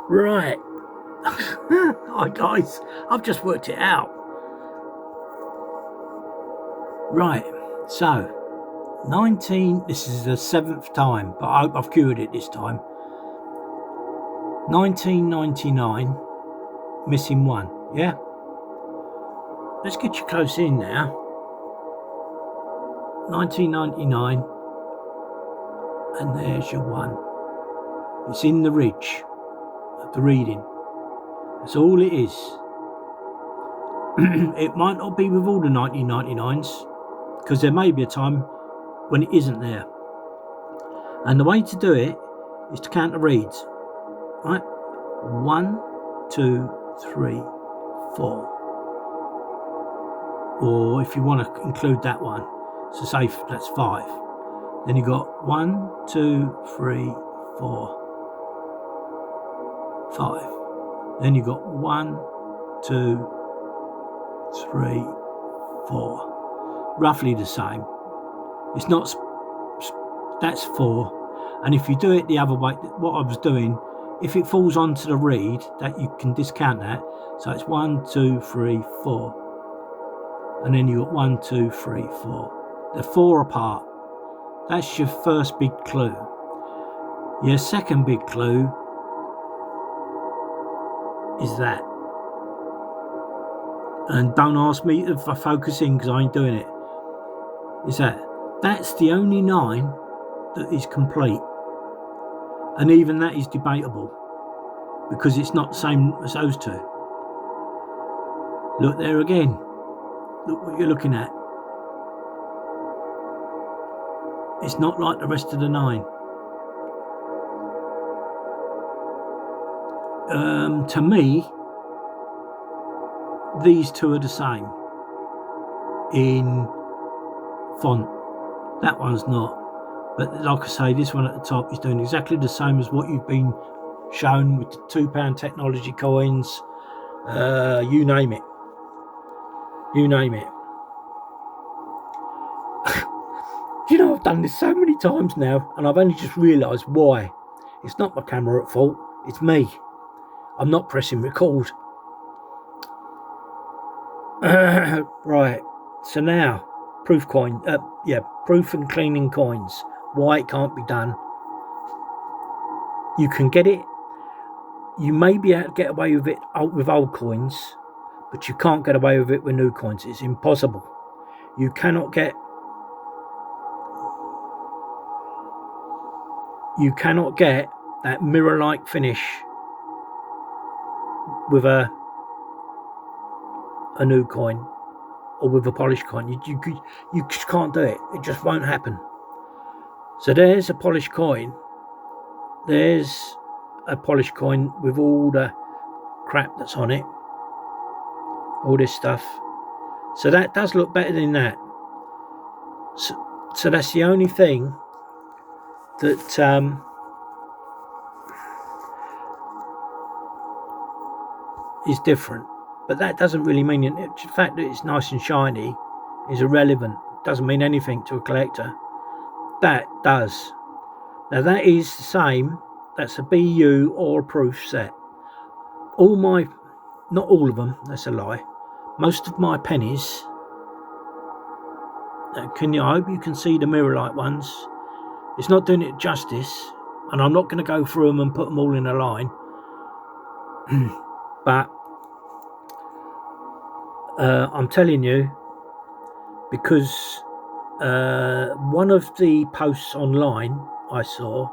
Right. Hi guys, I've just worked it out. Right, so 19, this is the 7th time, but I've cured it this time. 1999, missing 1, yeah? Let's get you close in now. 1999, and there's your 1. It's in the ridge of the reading. That's all it is. It might not be with all the 1999s, because there may be a time when it isn't there. And the way to do it is to count the reads. Right? 1, 2, 3, 4. Or if you want to include that one, so say that's 5. Then you got 1, 2, 3, 4, 5. Then you got 1, 2, 3, 4. Roughly the same. It's not. That's 4. And if you do it the other way, what I was doing, if it falls onto the reed, that you can discount that. So it's 1, 2, 3, 4. And then you got 1, 2, 3, 4. They're 4 apart. That's your first big clue. Your second big clue is that. And don't ask me if I focus in, because I ain't doing it. Is that's the only 9 that is complete. And even that is debatable, because it's not the same as those 2. Look there again. Look what you're looking at. It's not like the rest of the 9. To me, these 2 are the same in font. That one's not. But like I say, this one at the top is doing exactly the same as what you've been shown with the £2 technology coins. You name it. You name it. You know, I've done this so many times now, and I've only just realised why. It's not my camera at fault, it's me. I'm not pressing record. Right, so now, proof and cleaning coins. Why it can't be done. You can get it. You may be able to get away with it with old coins, but you can't get away with it with new coins. It's impossible. You cannot get that mirror-like finish with a new coin or with a polished coin. You just can't do it. It just won't happen. So there's a polished coin. There's a polished coin with all the crap that's on it. All this stuff. So that does look better than that. So that's the only thing that is different. But that doesn't really mean it. The fact that it's nice and shiny is irrelevant. It doesn't mean anything to a collector. That does. Now that is the same. That's a BU or a proof set. Not all of them, that's a lie. Most of my pennies, I hope you can see the mirror light ones. It's not doing it justice, and I'm not going to go through them and put them all in a line. But I'm telling you, because one of the posts online I saw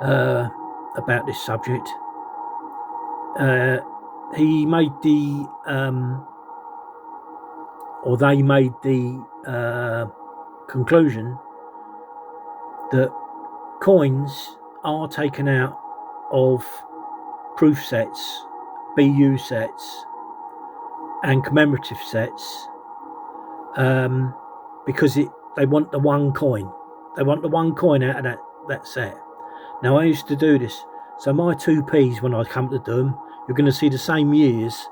about this subject, he made they made the conclusion that coins are taken out of proof sets, BU sets and commemorative sets, because they want the one coin. They want the one coin out of that set. Now I used to do this. So my 2p's, when I come to do them, you're going to see the same years,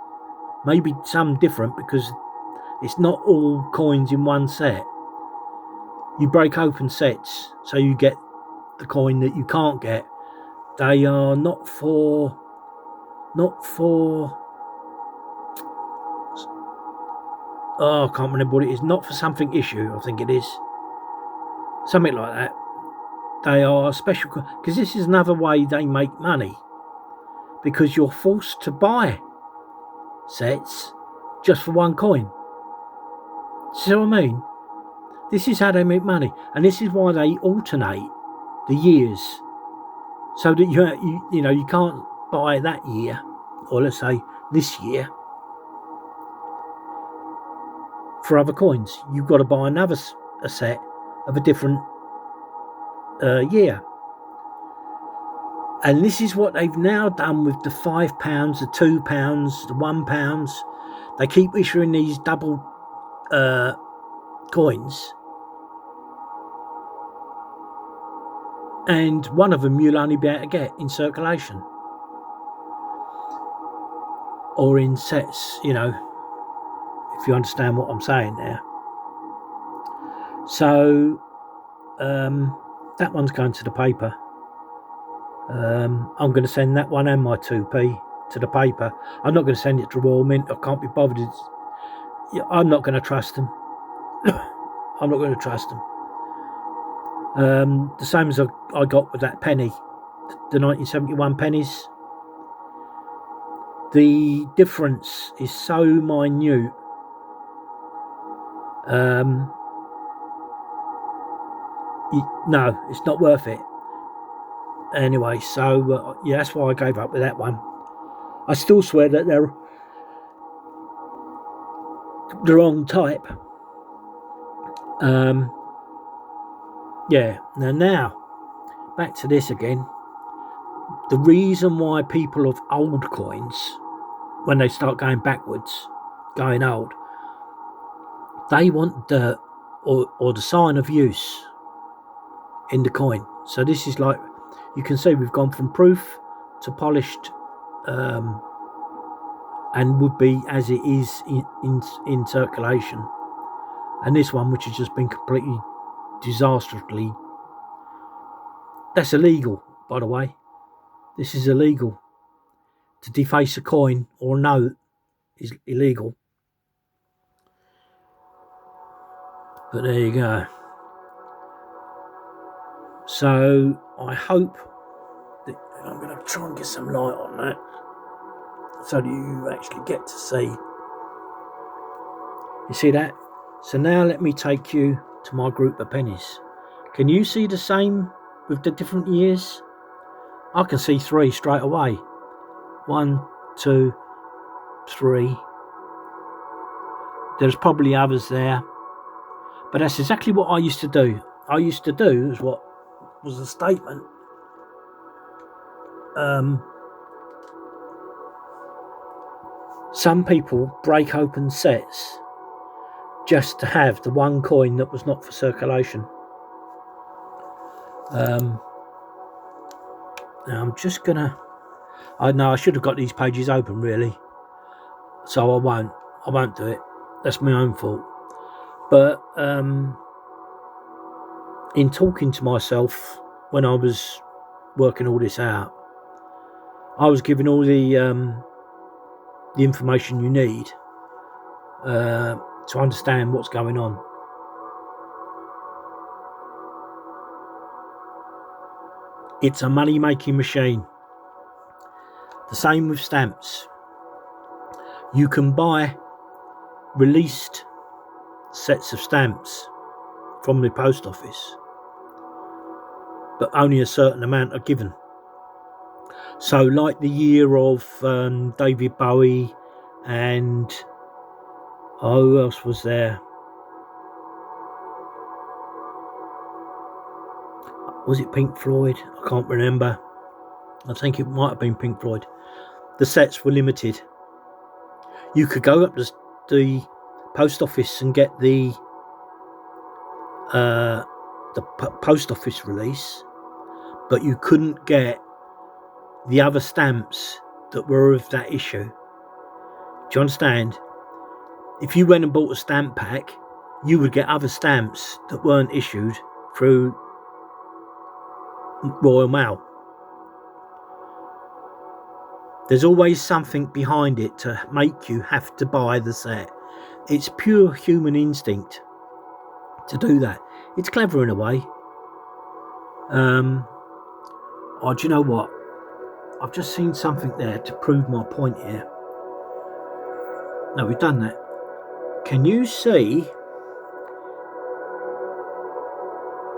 maybe some different, because it's not all coins in one set. You break open sets, so you get the coin that you can't get They are not for I can't remember what it is. Not for something issue, I think it is. Something like that. They are special, because this is another way they make money, because you're forced to buy sets just for one coin. See what I mean? This is how they make money, and this is why they alternate the years, so that you can't buy that year, or let's say this year, for other coins. You've got to buy a set of a different year. And this is what they've now done with the £5, the £2, the £1. They keep issuing these double coins, and one of them you'll only be able to get in circulation or in sets, if you understand what I'm saying there. So that one's going to the paper. I'm going to send that one and my 2p to the paper. I'm not going to send it to Royal Mint. I can't be bothered. I'm not going to trust them. I'm not going to trust them. The same as I got with that penny, the 1971 pennies. The difference is so minute. No, it's not worth it. Anyway, so that's why I gave up with that one. I still swear that they're the wrong type. Now back to this again. The reason why people of old coins, when they start going backwards, going old, they want dirt or the sign of use in the coin. So this is like, you can see we've gone from proof to polished, and would be as it is in circulation. And this one, which has just been completely disastrously, that's illegal, by the way. This is illegal. To deface a coin or a note is illegal. But there you go. So I hope that I'm going to try and get some light on that, so that you actually get to see. You see that? So now let me take you to my group of pennies. Can you see the same with the different years? I can see 3 straight away. 1, 2, 3. There's probably others there, but that's exactly what I used to do. I used to do is what was a statement. Some people break open sets just to have the one coin that was not for circulation. Now I'm just gonna, I know I should have got these pages open really, so I won't do it. That's my own fault. But in talking to myself when I was working all this out, I was given all the information you need to understand what's going on. It's a money-making machine. The same with stamps. You can buy released sets of stamps from the post office, but only a certain amount are given. So like the year of David Bowie and who else was there? Was it Pink Floyd? I can't remember. I think it might have been Pink Floyd. The sets were limited. You could go up to the post office and get the post office release, but you couldn't get the other stamps that were of that issue. Do you understand? If you went and bought a stamp pack, you would get other stamps that weren't issued through Royal Mail. There's always something behind it to make you have to buy the set. It's pure human instinct to do that. It's clever in a way. Oh, do you know what? I've just seen something there to prove my point here. No, we've done that. Can you see?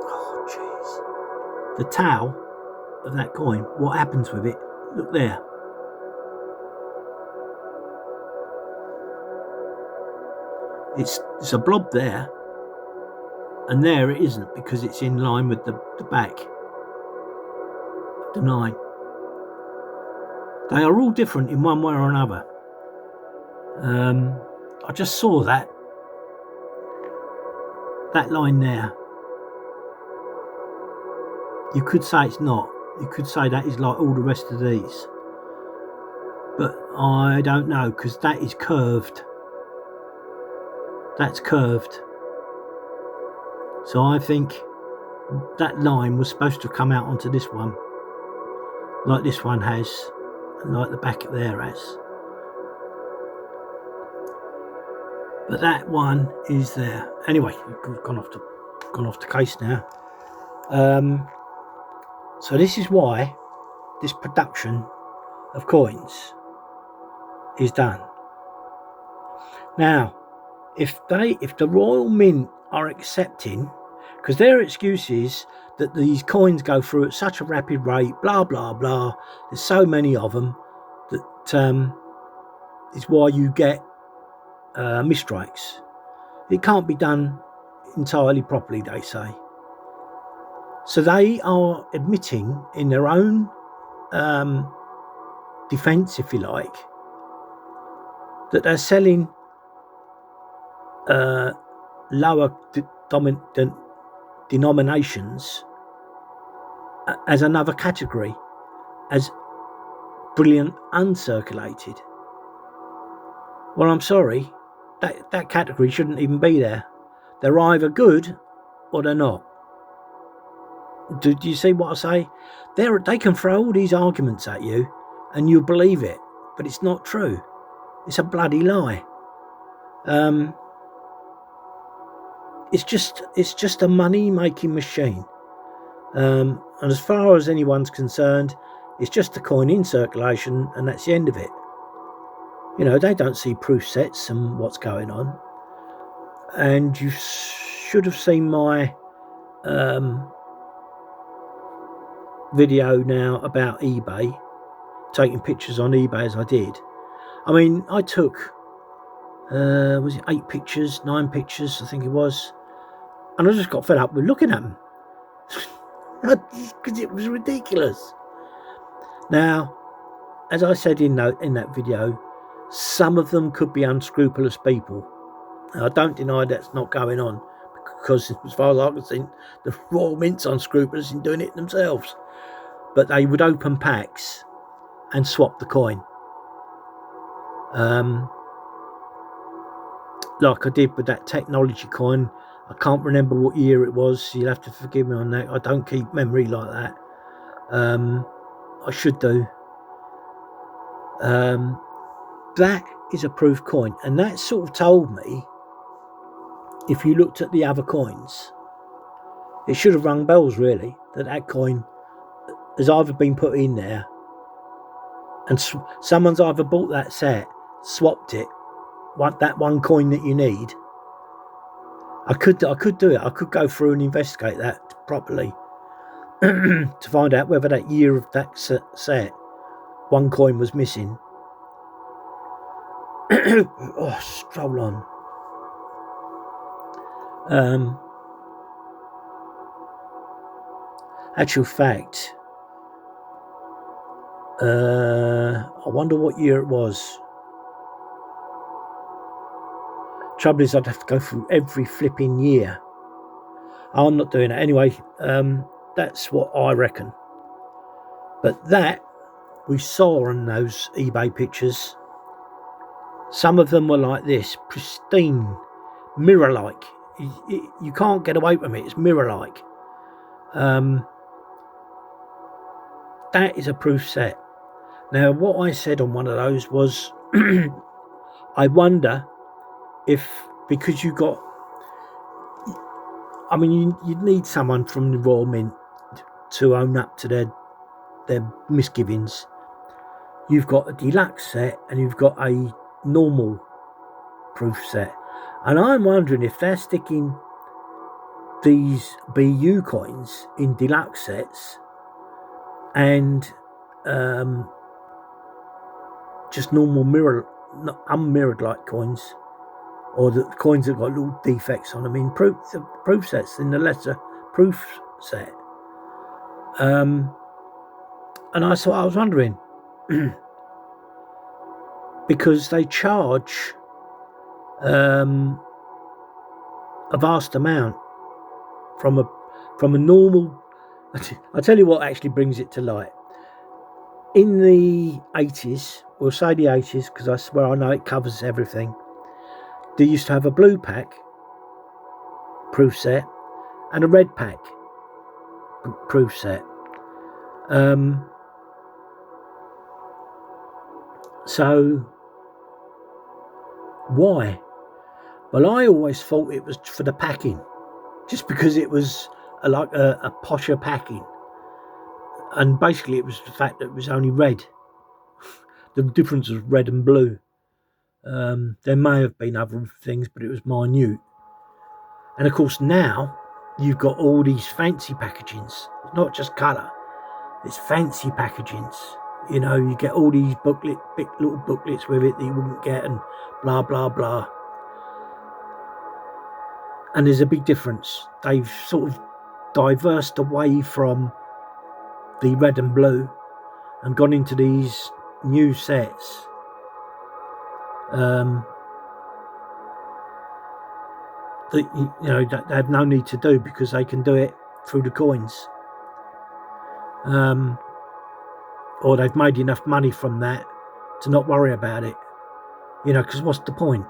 Oh, jeez. The tail of that coin. What happens with it? Look there. It's a blob there, and there it isn't because it's in line with the back of the 9. They are all different in one way or another. I just saw that line there. You could say it's not. You could say that is like all the rest of these. But I don't know, because that is curved. That's curved. So I think that line was supposed to come out onto this one, like this one has, and like the back of there has. But that one is there. Anyway, we've gone off the case now. So this is why this production of coins is done. Now, if the Royal Mint are accepting, because their excuse is that these coins go through at such a rapid rate, blah blah blah, there's so many of them that is why you get misstrikes. It can't be done entirely properly, they say. So they are admitting in their own defence, if you like, that they're selling lower denominations as another category, as brilliant uncirculated. Well, I'm sorry, that category shouldn't even be there. They're either good or they're not. Do you see what I say? They can throw all these arguments at you and you believe it, but it's not true. It's a bloody lie. It's just a money-making machine. And as far as anyone's concerned, it's just a coin in circulation and that's the end of it. You know, they don't see proof sets and what's going on. And you should have seen my video now about eBay, taking pictures on eBay as I did. I mean, I took, was it 8 pictures, 9 pictures, I think it was. And I just got fed up with looking at them. Because it was ridiculous. Now, as I said in that video, some of them could be unscrupulous people. Now, I don't deny that's not going on, because as far as I can see, the Royal Mint's unscrupulous in doing it themselves. But they would open packs and swap the coin. Like I did with that technology coin. I can't remember what year it was, so you'll have to forgive me on that. I don't keep memory like that. I should do. That is a proof coin, and that sort of told me, if you looked at the other coins, it should have rung bells really, that coin has either been put in there and someone's either bought that set, swapped it, that one coin that you need. I could do it. I could go through and investigate that properly to find out whether that year of that set one coin was missing. Oh, stroll on. Actual fact, I wonder what year it was. Trouble is, I'd have to go through every flipping year. I'm not doing it anyway. That's what I reckon. But that we saw on those eBay pictures. Some of them were like this, pristine, mirror-like. You can't get away from it. It's mirror-like. That is a proof set. Now, what I said on one of those was, I wonder if, because you got, I mean, you'd need someone from the Royal Mint to own up to their misgivings. You've got a deluxe set and you've got a normal proof set. And I'm wondering if they're sticking these BU coins in deluxe sets and just normal unmirrored like coins, or the coins that got little defects on them in proof sets, in the lesser proof set. And I was wondering, because they charge a vast amount from a normal. I tell you what actually brings it to light. In the 80s, we'll say the 80s because I swear I know it covers everything. They used to have a blue pack proof set and a red pack proof set. So why? Well, I always thought it was for the packing, just because it was like a posher packing, and basically it was the fact that it was only red. The difference was red and blue. There may have been other things, but it was minute. And of course now you've got all these fancy packagings. It's not just colour, it's fancy packagings. You know, you get all these big little booklets with it that you wouldn't get, and blah blah blah. And there's a big difference. They've sort of diversed away from the red and blue and gone into these new sets. That that they have no need to do, because they can do it through the coins. Or they've made enough money from that to not worry about it. Because what's the point?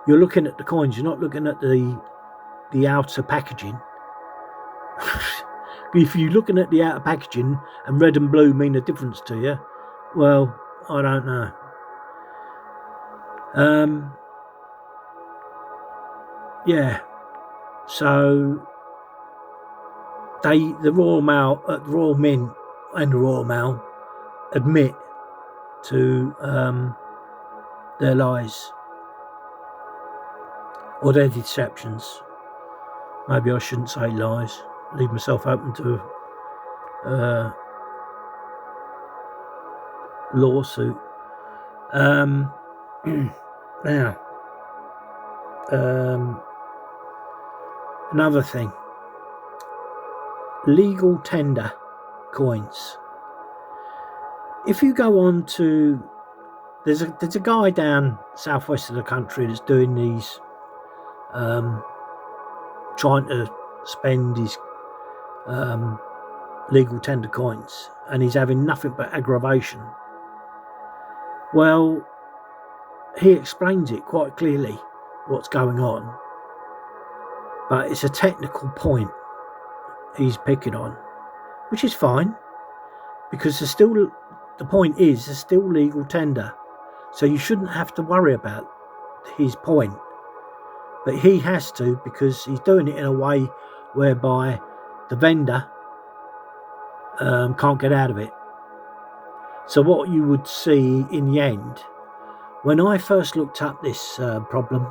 You're looking at the coins, you're not looking at the outer packaging. If you're looking at the outer packaging and red and blue mean a difference to you, well, I don't know. Yeah. So the Royal Mint and the Royal Mail admit to their lies or their deceptions. Maybe I shouldn't say lies. Leave myself open to lawsuit. Now, another thing. Legal tender coins. If you go on to, there's a guy down southwest of the country that's doing these, trying to spend his legal tender coins, and he's having nothing but aggravation. Well, he explains it quite clearly what's going on, but it's a technical point he's picking on, which is fine, because the point is there's still legal tender, so you shouldn't have to worry about his point. But he has to, because he's doing it in a way whereby the vendor can't get out of it. So what you would see in the end, when I first looked up this problem,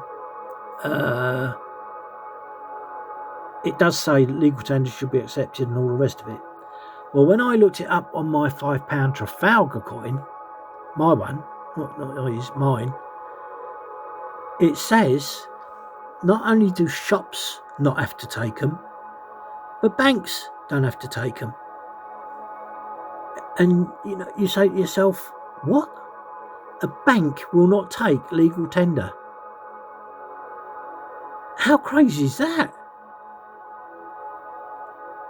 it does say that legal tender should be accepted and all the rest of it. Well, when I looked it up on my £5 Trafalgar coin, my one, not his, mine, it says not only do shops not have to take them, but banks don't have to take them. And you say to yourself, what? A bank will not take legal tender? How crazy is that?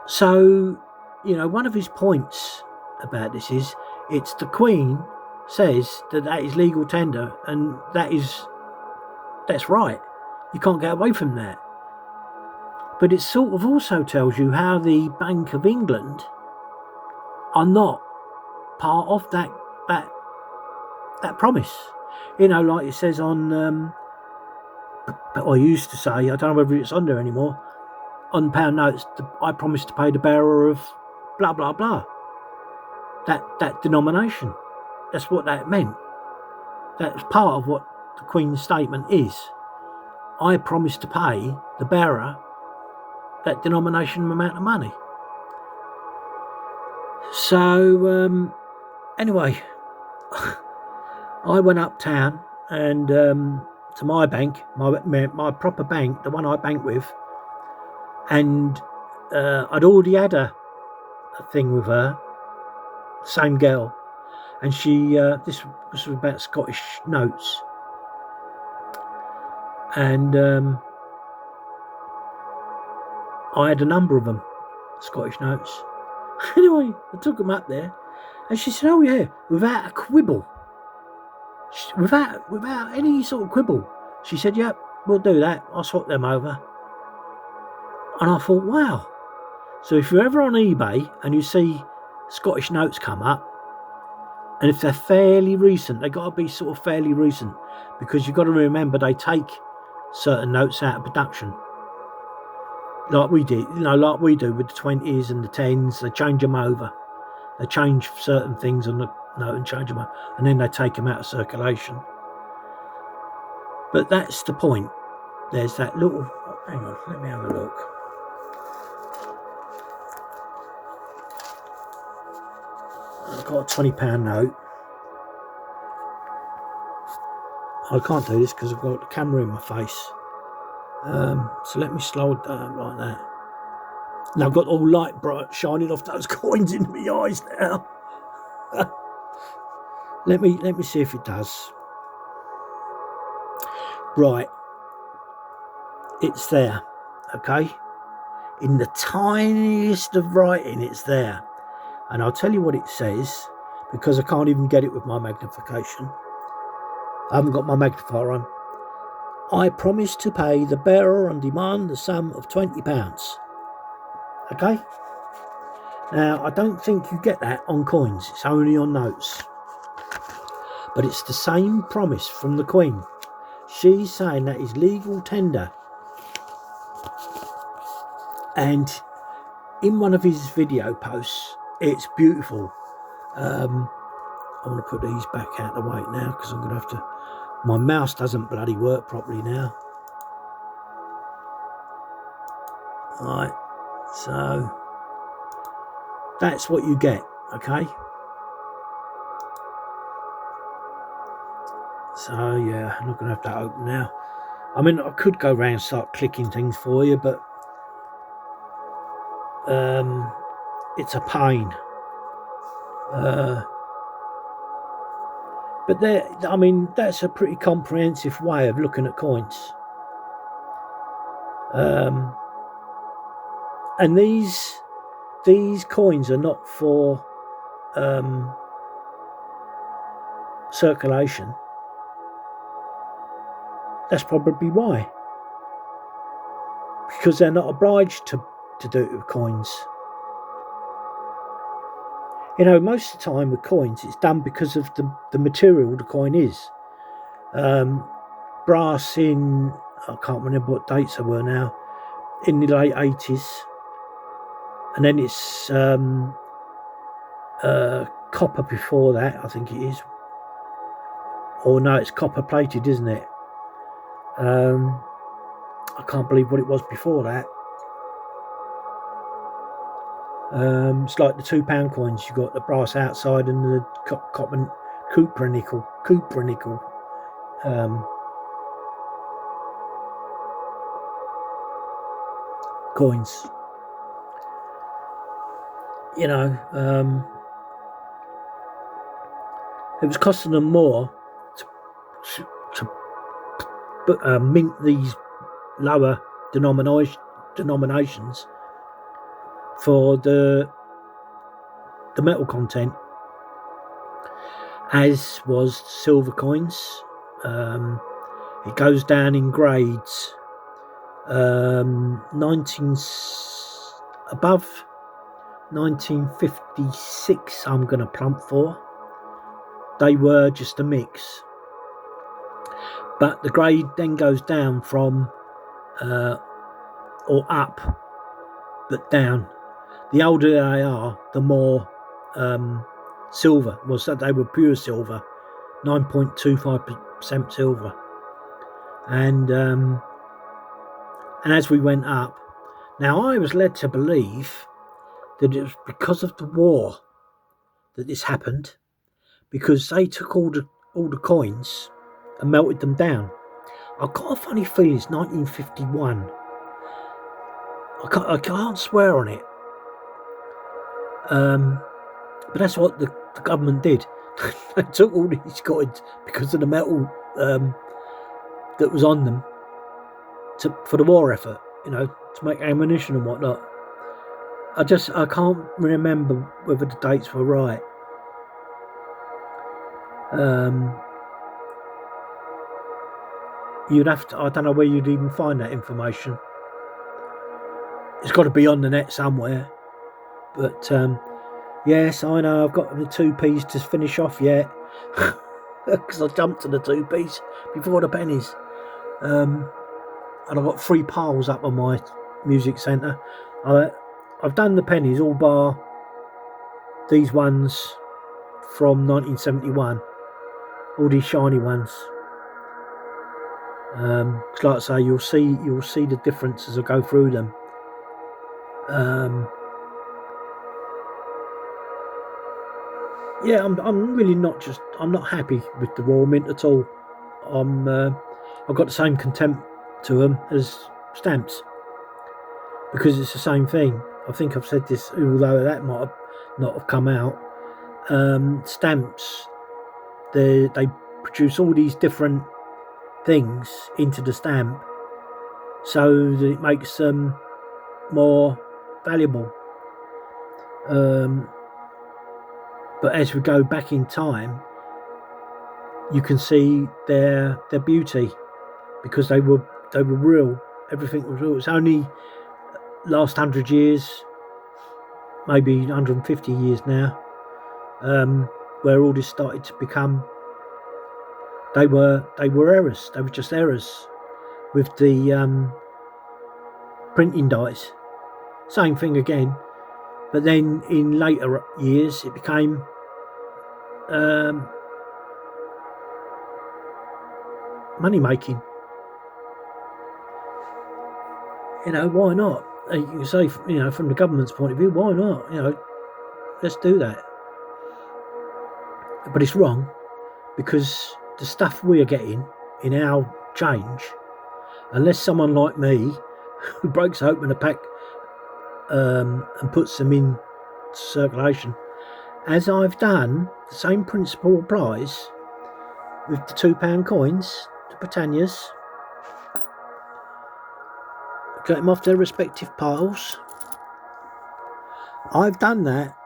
So, one of his points about this is, it's the Queen says that is legal tender, and that's right. You can't get away from that. But it sort of also tells you how the Bank of England are not part of that that promise. You know, like it says on, I used to say, I don't know whether it's on there anymore, on pound notes, I promise to pay the bearer of blah, blah, blah. That denomination. That's what that meant. That's part of what the Queen's statement is. I promise to pay the bearer that denomination amount of money. So, anyway, I went uptown and to my bank, my proper bank, the one I bank with, and I'd already had a thing with her, same girl, and she this was about Scottish notes, and I had a number of them, Scottish notes. Anyway, I took them up there, and she said, "Oh yeah, without a quibble, without any sort of quibble." She said, "Yep, we'll do that. I'll swap them over." And I thought, wow. So if you're ever on eBay and you see Scottish notes come up, and if they're fairly recent, they've got to be sort of fairly recent, because you've got to remember they take certain notes out of production. Like we did, like we do with the 20s and the 10s, they change them over. They change certain things on the note and change them over, and then they take them out of circulation. But that's the point. There's that little, hang on, let me have a look. I've got a £20 note. I can't do this because I've got the camera in my face. So let me slow it down like that. Now I've got all light bright shining off those coins into my eyes now. Let me see if it does. Right. It's there. Okay. In the tiniest of writing, it's there. And I'll tell you what it says, because I can't even get it with my magnification. I haven't got my magnifier on. I promise to pay the bearer on demand the sum of £20. Okay? Now, I don't think you get that on coins. It's only on notes. But it's the same promise from the Queen. She's saying that is legal tender. And in one of his video posts, it's beautiful. I want to put these back out of the way now, because I'm going to have to... My mouse doesn't bloody work properly now. Right, so that's what you get, okay? So yeah, I'm not going to have that open now. I mean, I could go around and start clicking things for you, but it's a pain. But there, I mean, that's a pretty comprehensive way of looking at coins. And these coins are not for circulation. That's probably why. Because they're not obliged to do it with coins. You know, most of the time with coins, it's done because of the material the coin is. Brass in, I can't remember what dates they were now, in the late 80s. And then it's copper before that, I think it is. Or no, it's copper plated, isn't it? I can't believe what it was before that. It's like the £2 coins. You've got the brass outside and the copper nickel coins. You know, it was costing them more to mint these lower denominations for the metal content, as was silver coins. It goes down in grades. 19 above 1956 I'm going to plump for. they were just a mix. But the grade then goes down from, or up, but down. The older they are, the more silver. Well, so they were pure silver, 9.25% silver. And as we went up, now I was led to believe that it was because of the war that this happened, because they took all the coins and melted them down. I've got a funny feeling it's 1951. I can't swear on it. But that's what the government did. They took all these coins because of the metal that was on them for the war effort, to make ammunition and whatnot. I can't remember whether the dates were right. You'd have to, I don't know where you'd even find that information. It's got to be on the net somewhere. But yes, I know I've got the 2p's to finish off yet, because I jumped to the 2p's before the pennies. And I've got 3 piles up on my music centre. I've done the pennies, all bar these ones from 1971, all these shiny ones. Like I say, you'll see the difference as I go through them. Yeah, I'm really I'm not happy with the Royal Mint at all. I've got the same contempt to them as stamps, because it's the same thing. I think I've said this, although that might not have come out. Stamps, they produce all these different things into the stamp so that it makes them more valuable. But as we go back in time, you can see their beauty, because they were real. Everything was real. It's only last 100 years, maybe 150 years now, where all this started to become. They were errors. They were just errors with the printing dies. Same thing again, but then in later years it became money making. Why not? You can say, from the government's point of view, why not? Let's do that. But it's wrong, because the stuff we are getting in our change, unless someone like me who breaks open a pack and puts them in circulation, as I've done, the same principle applies with the £2 coins, the Britannias. Get them off their respective piles. I've done that.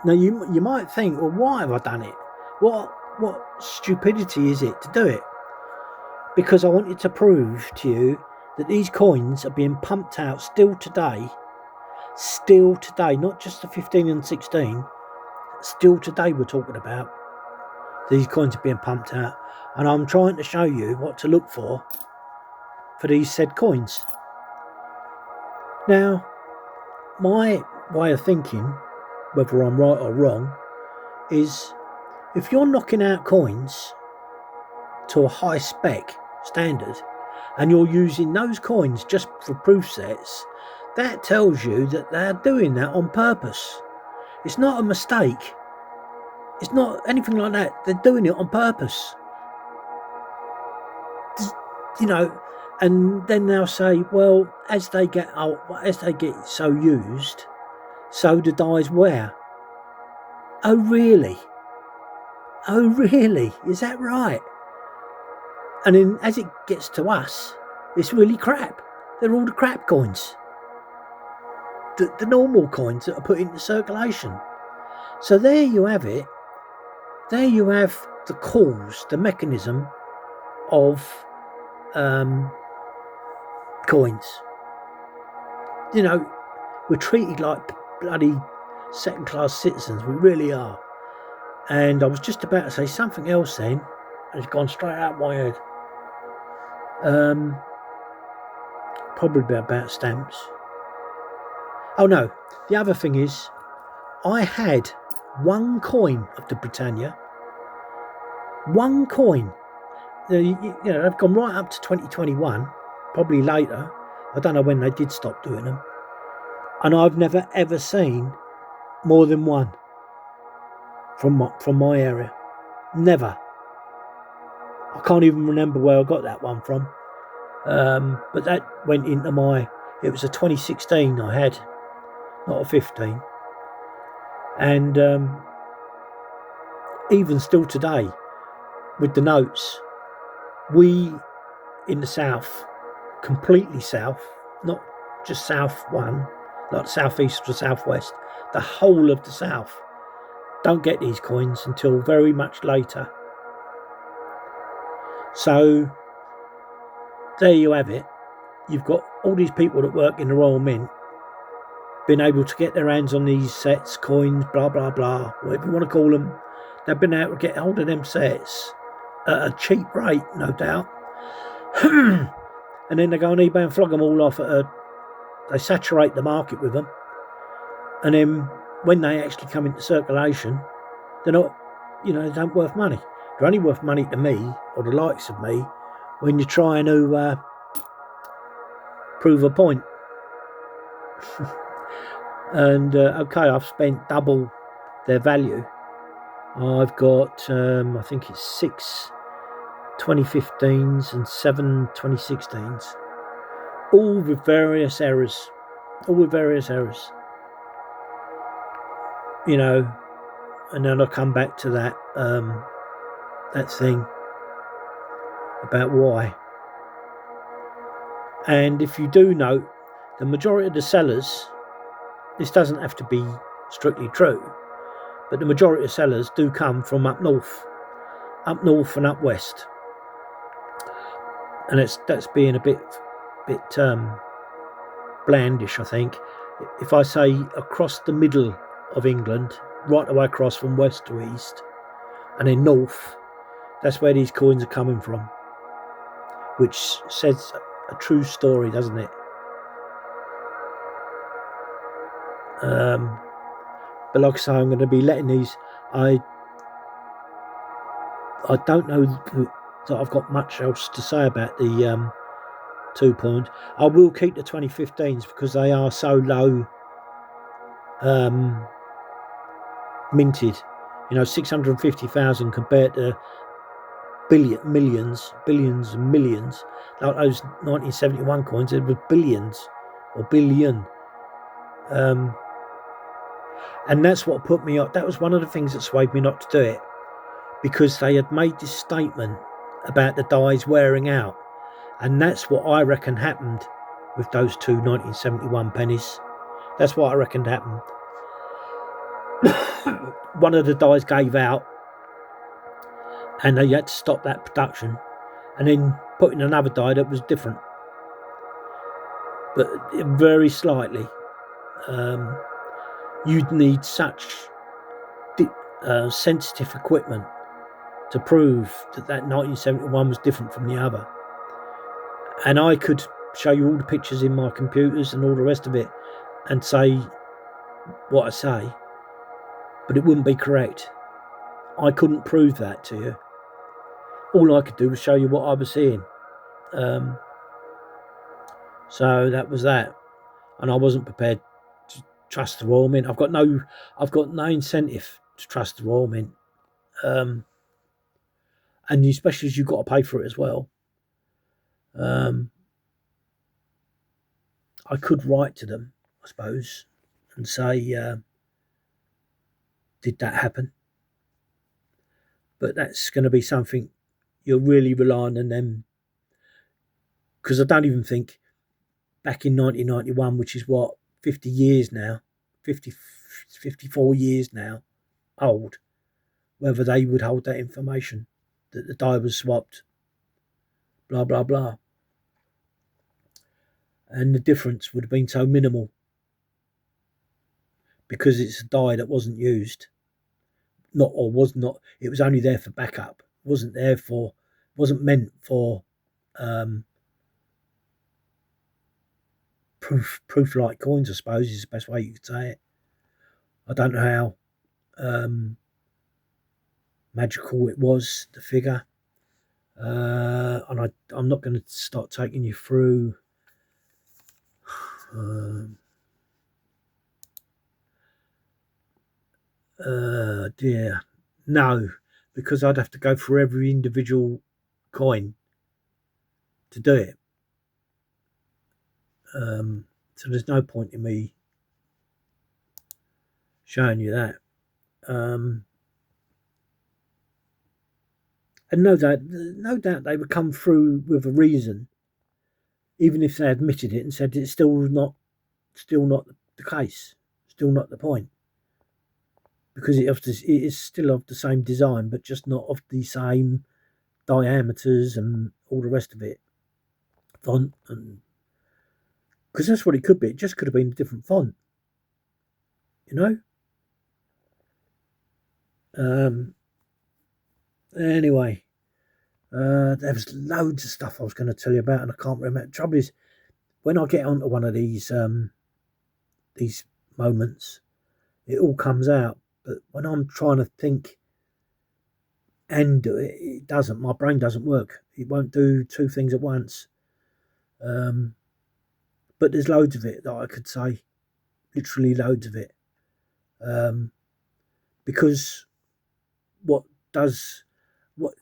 Now you might think, well, why have I done it? What stupidity is it to do it? Because I wanted to prove to you that these coins are being pumped out still today, not just the 15 and 16, still today we're talking about. These coins are being pumped out, and I'm trying to show you what to look for these said coins. Now, my way of thinking, whether I'm right or wrong, is if you're knocking out coins to a high spec standard and you're using those coins just for proof sets, that tells you that they're doing that on purpose. It's not a mistake. It's not anything like that. They're doing it on purpose. And then they'll say, well, as they get so used, so the dies wear. Oh really? Is that right? And then as it gets to us, it's really crap. They're all the crap coins. The normal coins that are put into circulation. So there you have it. There you have the cause, the mechanism of coins. We're treated like bloody second-class citizens. We really are. And I was just about to say something else then. It's gone straight out of my head. Probably about stamps. Oh no, the other thing is, I had one coin of the Britannia. One coin. You know, they've gone right up to 2021, probably later. I don't know when they did stop doing them. And I've never ever seen more than one from my area. Never. I can't even remember where I got that one from. But that went into it was a 2016 I had, not a 15. And even still today, with the notes, we in the south, completely south, not just south one, like southeast or southwest, the whole of the south don't get these coins until very much later. So there you have it. You've got all these people that work in the Royal Mint been able to get their hands on these sets, coins, blah blah blah, whatever you want to call them. They've been able to get hold of them sets at a cheap rate, no doubt. And then they go on eBay and flog them all off they saturate the market with them. And then when they actually come into circulation, they're not, they don't worth money. They're only worth money to me, or the likes of me, when you're trying to prove a point. And okay, I've spent double their value. I've got, I think it's 6 2015s and 7 2016s, all with various errors. And then I'll come back to that that thing about why. And if you do note, the majority of the sellers, this doesn't have to be strictly true, but the majority of sellers do come from up north and up west. And that's being a bit blandish, I think. If I say across the middle of England, right away across from west to east, and then north, that's where these coins are coming from, which says a true story, doesn't it? But like I say, I'm going to be letting these. I don't know that I've got much else to say about the 2 point. I will keep the 2015s because they are so low minted. 650,000 compared to billions and millions. Like those 1971 coins, it was billions or billion. And that's what put me up. That was one of the things that swayed me not to do it, because they had made this statement about the dies wearing out. And that's what I reckon happened with those two 1971 pennies. That's what I reckon happened. One of the dies gave out and they had to stop that production and then put in another die that was different, but very slightly. You'd need such sensitive equipment to prove that 1971 was different from the other. And I could show you all the pictures in my computers and all the rest of it and say what I say, but it wouldn't be correct. I couldn't prove that to you. All I could do was show you what I was seeing. So that was that. And I wasn't prepared to trust the Royal Mint. I've got no incentive to trust the Royal Mint. And especially as you've got to pay for it as well. I could write to them, I suppose, and say, did that happen? But that's going to be something you're really relying on them, because I don't even think back in 1991, which is what, 50 years now, 54 years now old, whether they would hold that information that the die was swapped, blah blah blah, and the difference would have been so minimal because it's a die that wasn't used. not or was not. It was only there for backup. Wasn't there for. Wasn't meant for um, proof like coins. I suppose is the best way you could say it. I don't know how magical it was, the figure. And I'm not going to start taking you through. Dear, no, because I'd have to go through every individual coin to do it. So there's no point in me showing you that. And no doubt they would come through with a reason, even if they admitted it and said it's still not the case, still not the point, because it is still of the same design, but just not of the same diameters and all the rest of it, font, and because that's what it could be. It just could have been a different font, you know. Anyway, there was loads of stuff I was going to tell you about, and I can't remember. The trouble is, when I get onto one of these moments, it all comes out. But when I'm trying to think and do it, it doesn't. My brain doesn't work. It won't do two things at once. But there's loads of it that I could say, literally loads of it. Because what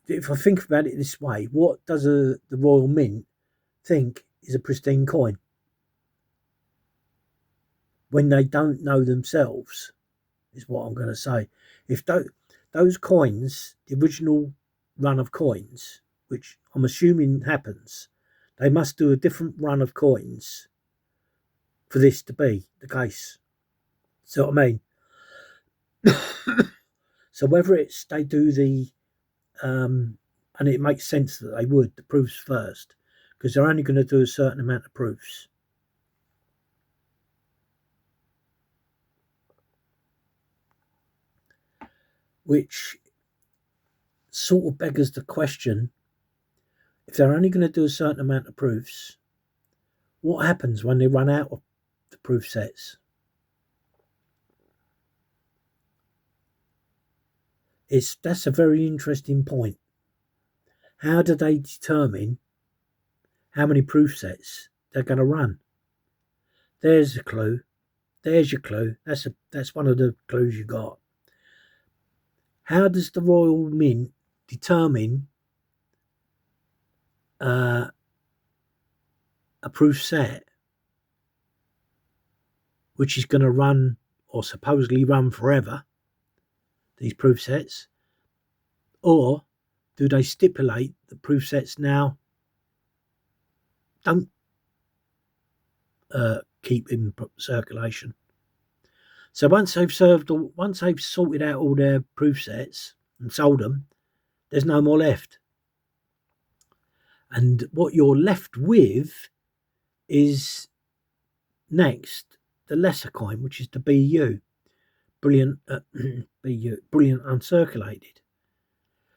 if I think about it this way? What does the Royal Mint think is a pristine coin when they don't know themselves? Is what I'm going to say. If those coins, the original run of coins, which I'm assuming happens, they must do a different run of coins for this to be the case. See what I mean? So whether it's they do the and it makes sense that they would the proofs first, because they're only going to do a certain amount of proofs. Which sort of beggars the question, if they're only going to do a certain amount of proofs, what happens when they run out of the proof sets? That's a very interesting point. How do they determine how many proof sets they're going to run? There's a clue. There's your clue. That's one of the clues you got. How does the Royal Mint determine a proof set which is going to run or supposedly run forever, these proof sets? Or do they stipulate the proof sets now don't keep in circulation? So once they've sorted out all their proof sets and sold them, there's no more left. And what you're left with is next the lesser coin, which is the BU, brilliant brilliant uncirculated.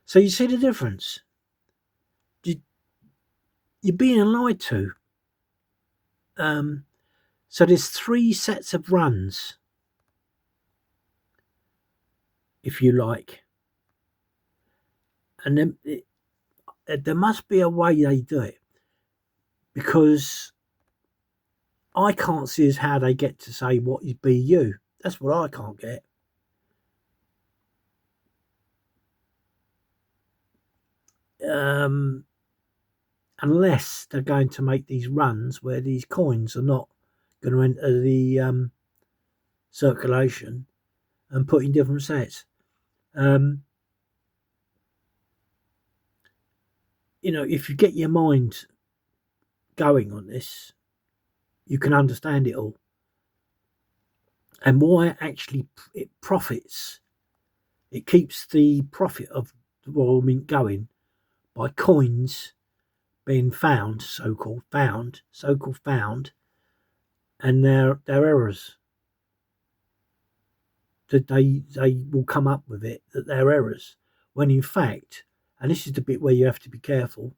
So you see the difference. You're being lied to. So there's 3 sets of runs, if you like, and then there must be a way they do it, because I can't see as how they get to say what is BU. That's what I can't get. Unless they're going to make these runs where these coins are not going to enter the circulation and put in different sets. If you get your mind going on this, you can understand it all. And why actually it profits. It keeps the profit of the Royal Mint going by coins being found, so-called found, and their errors. that they will come up with it that they're errors, when in fact, and this is the bit where you have to be careful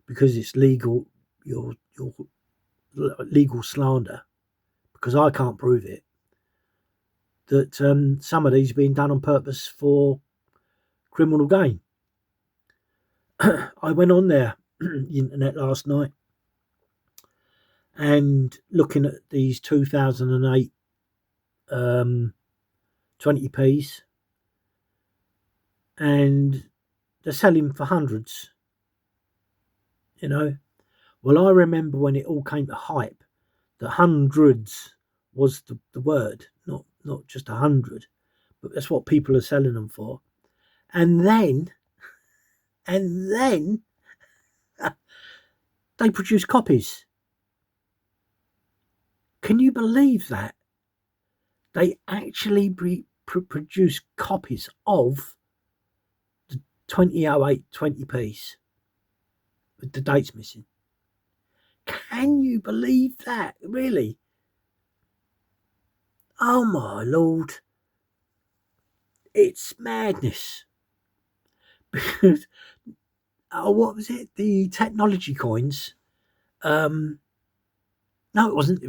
because it's legal, your legal slander, because I can't prove it, that some of these are being done on purpose for criminal gain. I went on their internet last night and looking at these 2008 20p's, and they're selling for hundreds, you know. Well, I remember when it all came to hype, that hundreds was the word, not just 100, but that's what people are selling them for. And then they produce copies. Can you believe that? They actually produce copies of the 2008 20p's with the dates missing. Can you believe that? Really? Oh my Lord. It's madness. Because, what was it? The technology coins. No, it wasn't.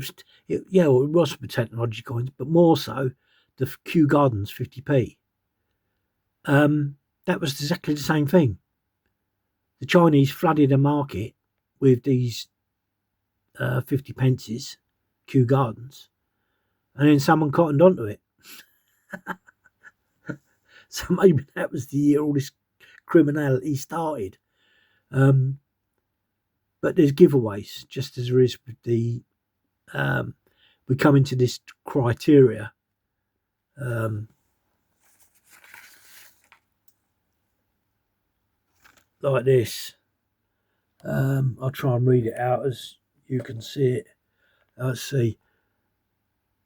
It was for technology coins, but more so the Kew Gardens 50p. That was exactly the same thing. The Chinese flooded the market with these 50 pences, Kew Gardens, and then someone cottoned onto it. So maybe that was the year all this criminality started. But there's giveaways, just as there is with the. We come into this criteria. Like this. I'll try and read it out as you can see it. Let's see.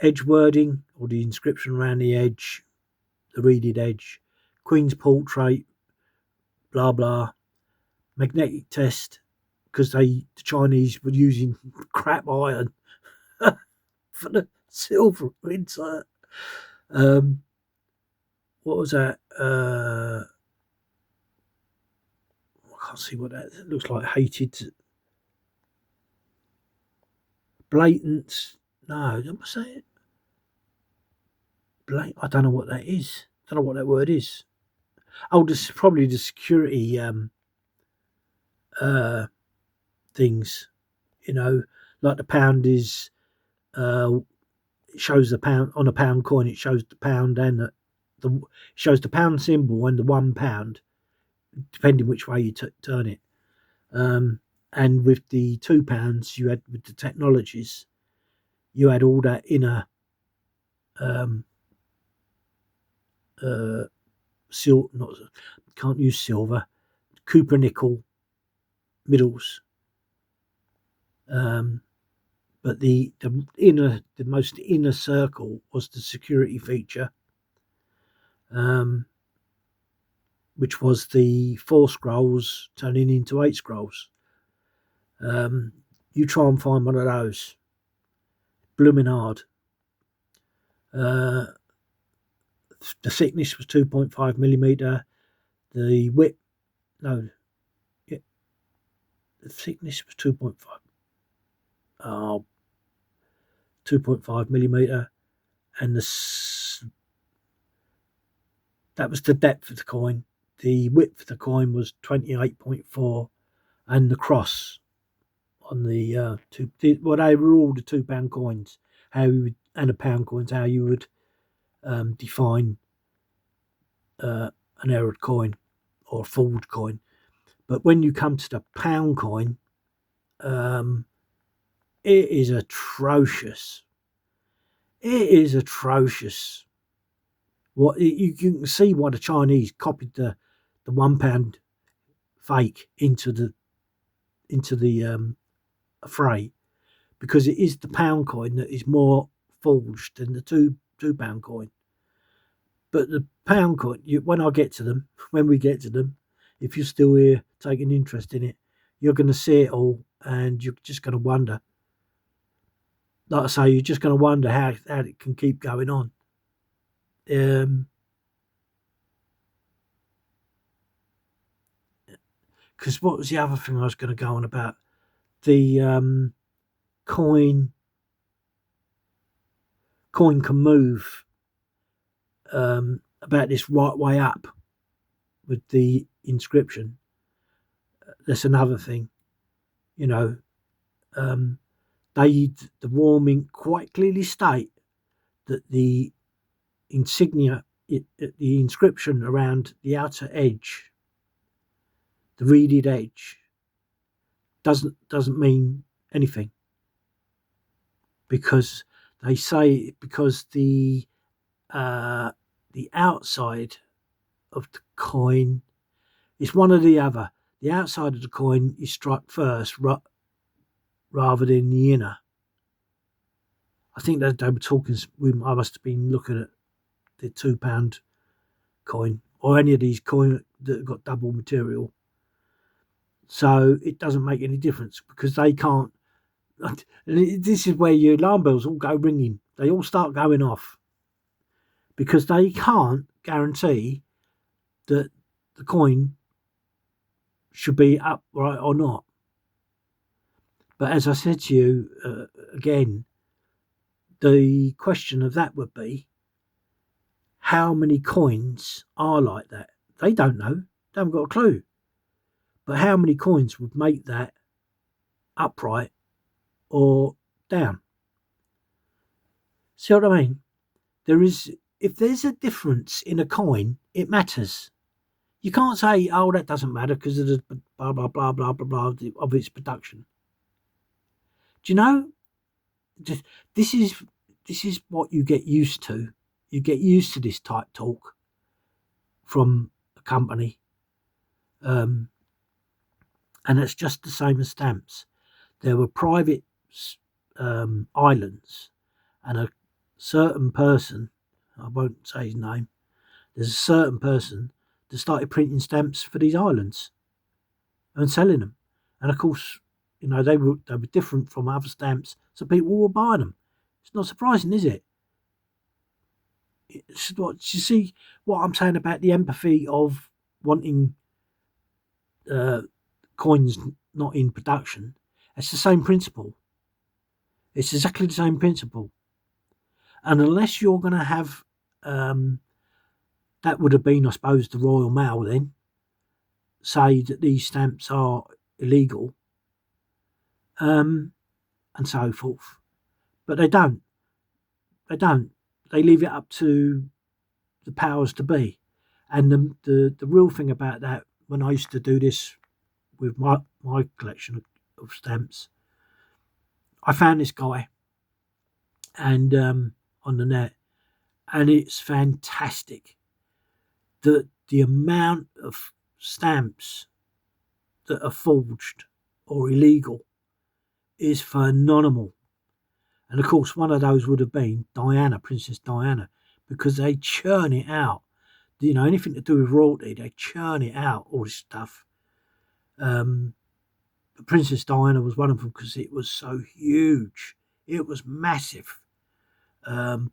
Edge wording, or the inscription around the edge, the reeded edge. Queen's portrait, blah blah. Magnetic test, because the Chinese were using crap iron for the silver insert. What was that? I can't see what that looks like. Hated. Blatant. No, what's that? I don't know what that is. I don't know what that word is. Oh, this is probably the security things. You know, like the pound is. It shows the pound on a pound coin. It shows the pound and the shows the pound symbol and the £1, depending which way you turn it. And with the £2, you had with the technologies, you had all that inner can't use silver, copper nickel middles. But the most inner circle was the security feature, which was the 4 scrolls turning into 8 scrolls. You try and find one of those, blooming hard. The thickness was 2.5 millimeter. The width, the thickness was 2.5 millimeter, and that was the depth of the coin. The width of the coin was 28.4, and the cross on the they were all the £2 coins. And the pound coins, how you would define an errored coin or a forward coin. But when you come to the pound coin, it is atrocious. It is atrocious. What you can see why the Chinese copied the £1 fake into the fray, because it is the pound coin that is more forged than the £2 coin. But the pound coin, when we get to them, if you're still here taking interest in it, you're going to see it all, and you're just going to wonder. Like I say, you're just going to wonder how it can keep going on. Because what was the other thing I was going to go on about? The coin can move about this right way up with the inscription. That's another thing. You know, the warming quite clearly state that the insignia, the inscription around the outer edge, the reeded edge, doesn't mean anything, because they say because the outside of the coin is one or the other. The outside of the coin is struck first rather than the inner. I think that they were talking. I must have been looking at the £2 coin or any of these coins that have got double material. So it doesn't make any difference because they can't. This is where your alarm bells all go ringing. They all start going off because they can't guarantee that the coin should be upright or not. But as I said to you again, the question of that would be, how many coins are like that? They don't know. They haven't got a clue. But how many coins would make that upright or down? See what I mean? If there's a difference in a coin, it matters. You can't say, oh, that doesn't matter because of the blah, blah, blah, blah, blah, blah of its production. Do you know? This is what you get used to. You get used to this type talk from a company. And it's just the same as stamps. There were private islands, and a certain person, I won't say his name, there's a certain person that started printing stamps for these islands and selling them. And of course, they were different from other stamps, so people were buying them. It's not surprising, is it? It's what you see what I'm saying about the empathy of wanting coins not in production. It's the same principle. It's exactly the same principle. And unless you're going to have, that would have been, I suppose, the Royal Mail then, say that these stamps are illegal, and so forth. But they don't. They don't. They leave it up to the powers to be. And the real thing about that, when I used to do this with my collection of stamps, I found this guy and on the net, and it's fantastic. The amount of stamps that are forged or illegal is phenomenal. And of course, one of those would have been Diana, Princess Diana, because they churn it out. Anything to do with royalty, they churn it out, all this stuff. Princess Diana was one of them because it was so huge. It was massive.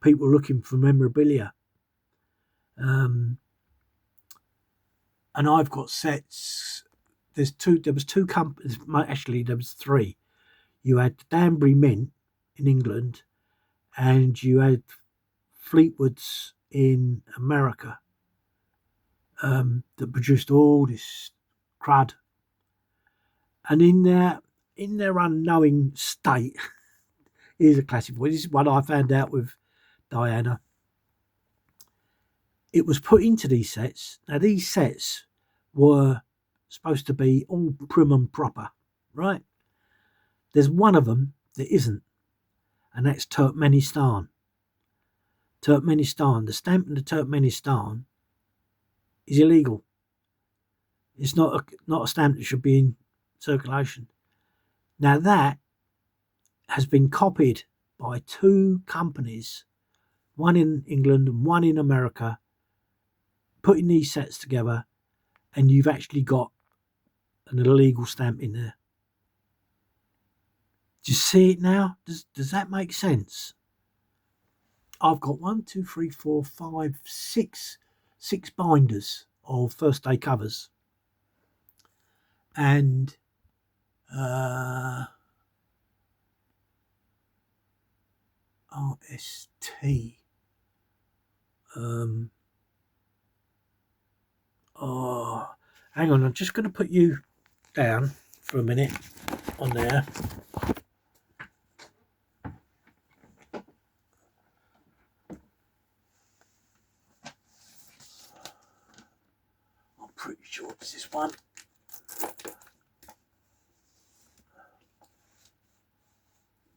People looking for memorabilia. And I've got sets. There was two companies. Actually, there was three. You had Danbury Mint in England, and you had Fleetwood's in America, that produced all this crud. And in their unknowing state, here's a classic one. This is one I found out with Diana. It was put into these sets. Now, these sets were supposed to be all prim and proper, right? There's one of them that isn't, and that's Turkmenistan. The stamp in the Turkmenistan is illegal. It's not a stamp that should be in circulation. Now, that has been copied by two companies, one in England and one in America, putting these sets together, and you've actually got an illegal stamp in there. Do you see it now? Does that make sense? I've got 1, 2, 3, 4, 5, 6 binders of first day covers, and RST. Oh, hang on, I'm just going to put you down for a minute on there. I'm pretty sure it's this one.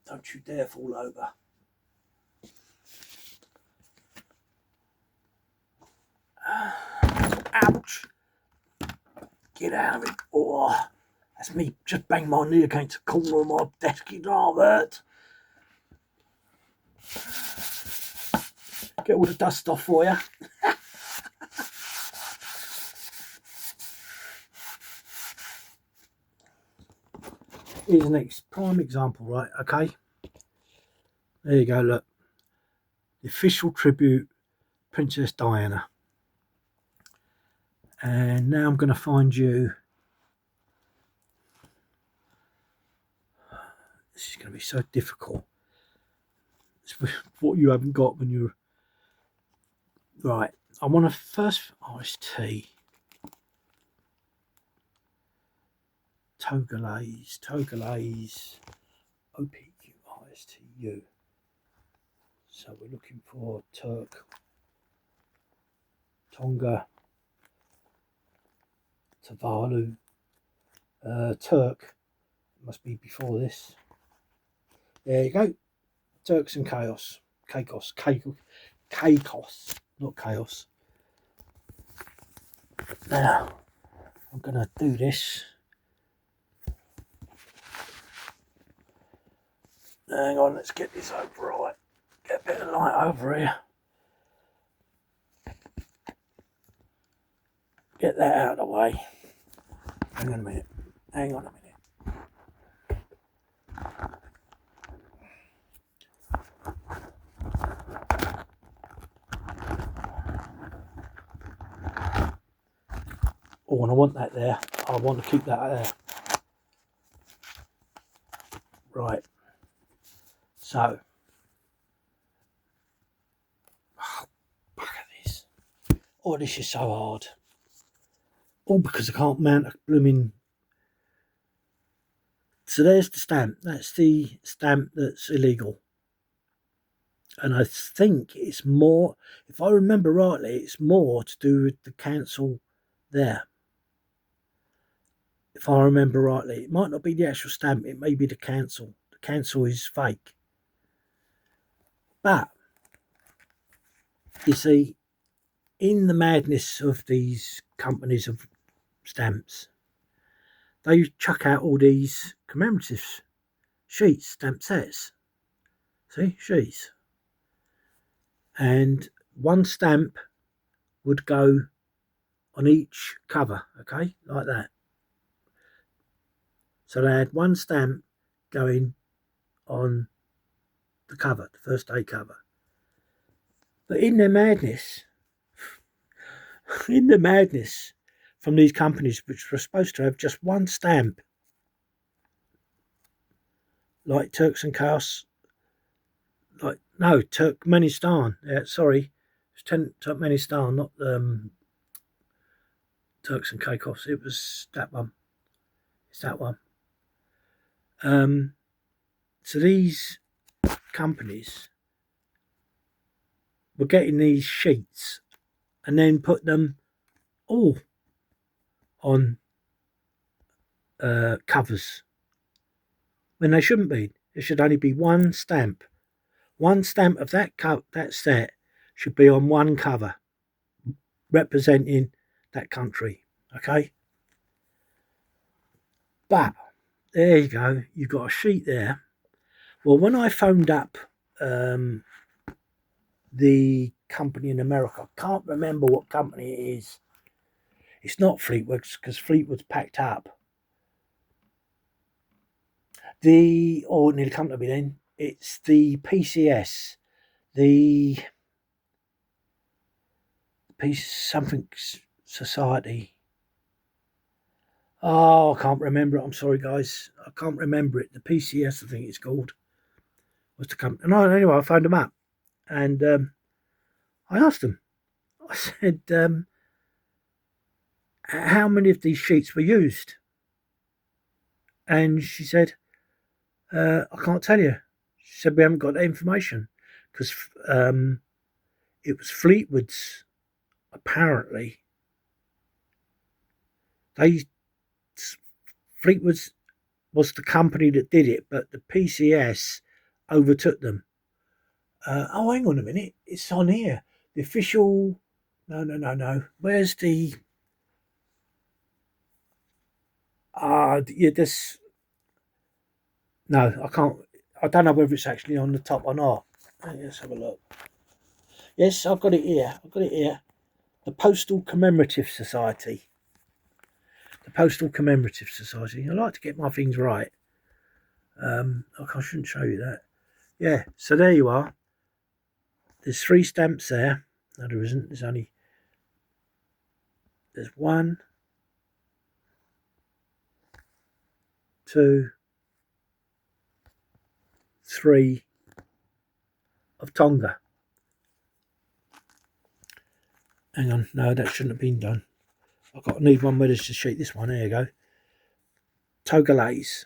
Don't you dare fall over. Ouch! Get out of it. Oh, that's me just banged my knee against the corner of my desk. It hurt. Get all the dust off for you. Here's an prime example, right? Okay. There you go, look. The official tribute, Princess Diana. And now I'm going to find you. This is going to be so difficult. It's what you haven't got when you're... Right. I want to first... RST. Togolese. OPQ, ISTU. So we're looking for Turk. Tonga. Tuvalu. Turk. Must be before this. There you go. Turks and Chaos. Caicos, not chaos. Now, I'm going to do this. Hang on, let's get this over right. Get a bit of light over here. Get that out of the way. Hang on a minute. Oh, and I want that there. I want to keep that there. Right. So. Oh, look at this. Oh, this is so hard. All because I can't mount a blooming... So there's the stamp. That's the stamp that's illegal. And I think it's more, if I remember rightly, it's more to do with the council there. If I remember rightly, it might not be the actual stamp, it may be the council. The council is fake. But, you see, in the madness of these companies of stamps, they chuck out all these commemorative sheets, stamp sets. See, sheets. And one stamp would go on each cover, okay, like that. So they had one stamp going on the cover, the first day cover. But in their madness, from these companies which were supposed to have just one stamp, like Turks and Chaos, Turkmenistan, sorry, it's Turkmenistan, not Turks and Caicos, it was that one. It's that one. So these companies were getting these sheets and then put them all on covers when they shouldn't be. There should only be one stamp. One stamp of that set should be on one cover representing that country. Okay? But there you go. You've got a sheet there. Well, when I phoned up the company in America, I can't remember what company it is. It's not Fleetwood's because Fleetwood's packed up. Nearly come to me then. It's the PCS, the Peace something society. Oh, I can't remember it. I'm sorry, guys. I can't remember it. The PCS, I think it's called, was the company. No, anyway, I phoned them up and I asked them. I said, how many of these sheets were used? And she said, I can't tell you. She said, we haven't got that information because it was Fleetwood's, apparently. Fleetwood's was the company that did it, but the PCS overtook them. Oh, hang on a minute. It's on here. The official. No. Where's the. Yeah, this. No, I can't. I don't know whether it's actually on the top or not. Let's have a look. Yes, I've got it here. The Postal Commemorative Society. The Postal Commemorative Society. I like to get my things right. I shouldn't show you that. Yeah, so there you are. There's 3 stamps there. No, there isn't. There's 1, 2, 3 of Tonga. Hang on, no, that shouldn't have been done. I need one where there's just sheet. This one, there you go. Togolese.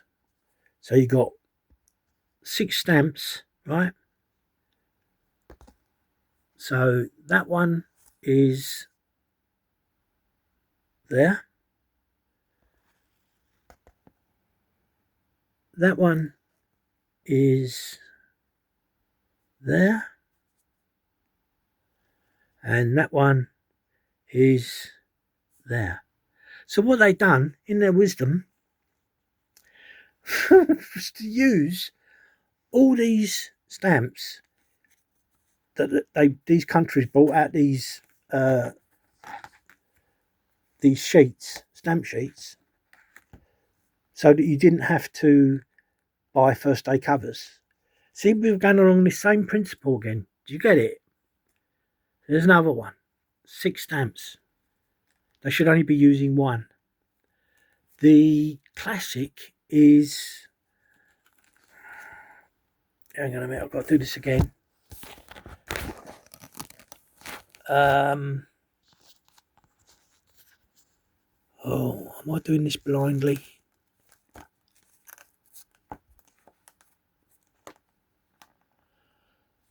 So you got 6 stamps, right? So that one is there. That one is there. And that one is there. So what they done in their wisdom was to use all these stamps that these countries brought out these sheets, stamp sheets, so that you didn't have to buy first day covers. See, we're going along the same principle again. Do you get it? There's another one. 6 stamps. They should only be using 1. The classic is. Hang on a minute, I've got to do this again. Oh, am I doing this blindly?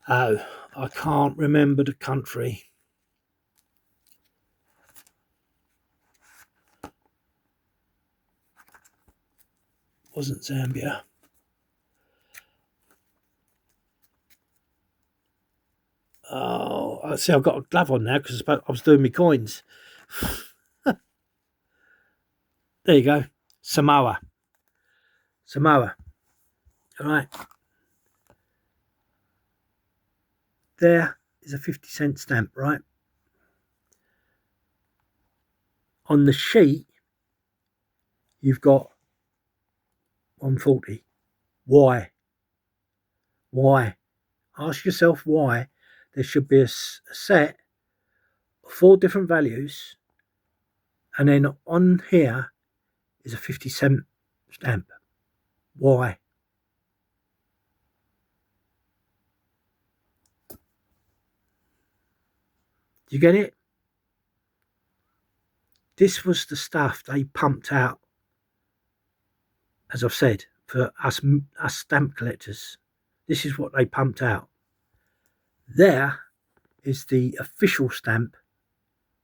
Oh, I can't remember the country. Wasn't Zambia. Oh, I see. I've got a glove on now because I was doing my coins. There you go. Samoa. All right. There is a 50-cent stamp, right? On the sheet, you've got 140. Why? Ask yourself why there should be a set of 4 different values, and then on here is a 50-cent stamp. Why? Do you get it? This was the stuff they pumped out, as I've said, for us stamp collectors. This is what they pumped out. There is the official stamp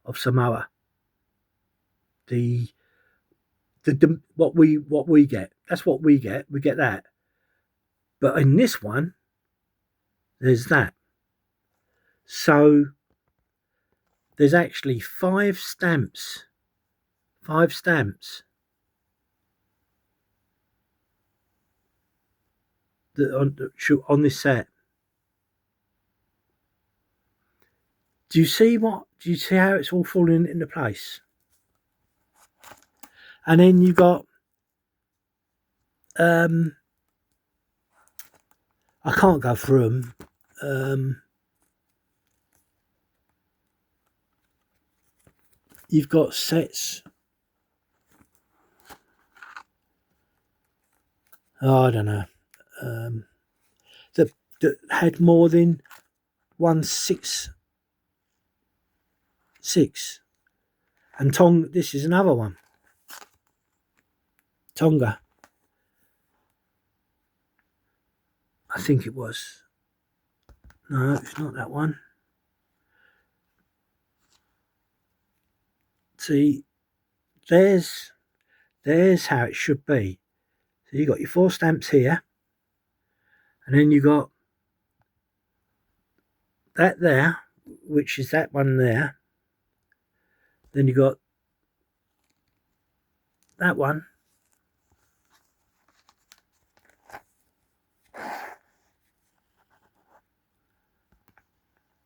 of Samoa. What we get. That's what we get. We get that. But in this one, there's that. So there's actually 5 stamps. 5 stamps that on this set. Do you see how it's all falling into place? And then you've got I can't go through them. you've got sets. Oh, I don't know. That had more than 166. And this is another one. Tonga. I think it was. No, it's not that one. See, there's how it should be. So you got your 4 stamps here, and then you got that there, which is that one there. Then you got that one.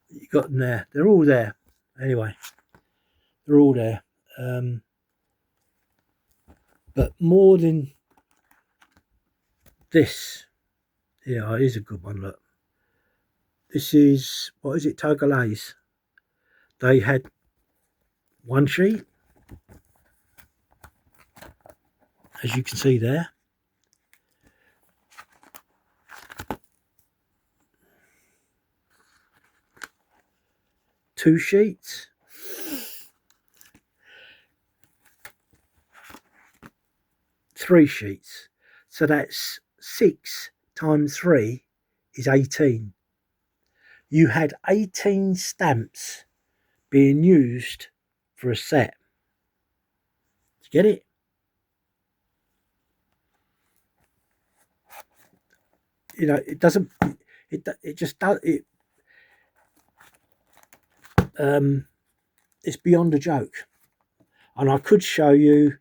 You got them there. They're all there. Anyway, they're all there. But more than this, yeah, it is a good one. Look, this is, what is it? Togolese. They had 1 sheet, as you can see there. 2 sheets. 3 sheets. So that's 6 times 3 is 18. You had 18 stamps being used for a set. Did you get it? You know, it doesn't. It just does. It's beyond a joke, and I could show you